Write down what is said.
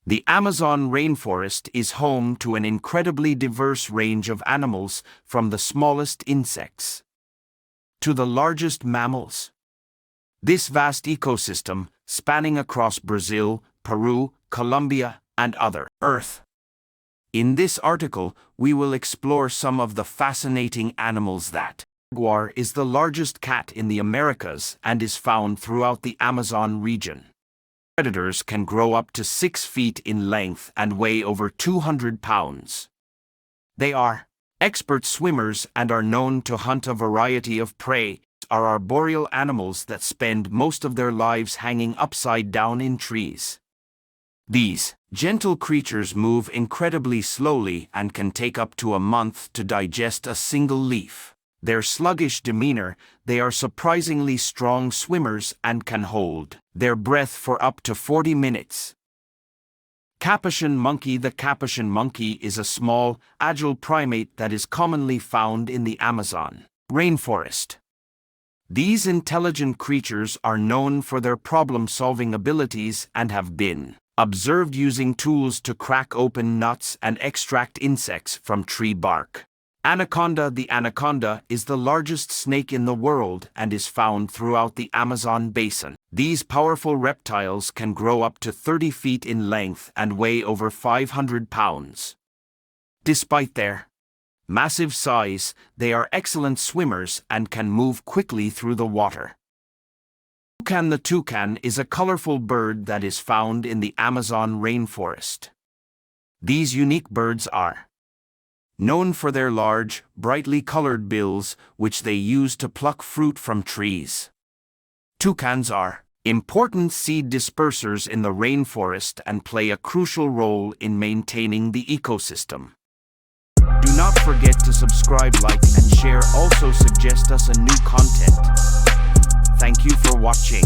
The Amazon rainforest is home to an incredibly diverse range of animals, from the smallest insects to the largest mammals. This vast ecosystem, spanning across Brazil, Peru, Colombia, and other Earth. In this article, we will explore some of the fascinating animals that. Jaguar is the largest cat in the Americas and is found throughout the Amazon region. Predators can grow up to 6 feet in length and weigh over 200 pounds. They are expert swimmers and are known to hunt a variety of prey. Are arboreal animals that spend most of their lives hanging upside down in trees. These gentle creatures move incredibly slowly and can take up to a month to digest a single leaf. Their sluggish demeanor, they are surprisingly strong swimmers and can hold their breath for up to 40 minutes. Capuchin monkey. The capuchin monkey is a small, agile primate that is commonly found in the Amazon rainforest. These intelligent creatures are known for their problem-solving abilities and have been observed using tools to crack open nuts and extract insects from tree bark. Anaconda. The anaconda is the largest snake in the world and is found throughout the Amazon basin. These powerful reptiles can grow up to 30 feet in length and weigh over 500 pounds. Despite their massive size, they are excellent swimmers and can move quickly through the water. Toucan. The toucan is a colorful bird that is found in the Amazon rainforest. These unique birds are known for their large, brightly colored bills, which they use to pluck fruit from trees. Toucans are important seed dispersers in the rainforest and play a crucial role in maintaining the ecosystem. Do not forget to subscribe, like, and share. Also suggest us a new content. Thank you for watching.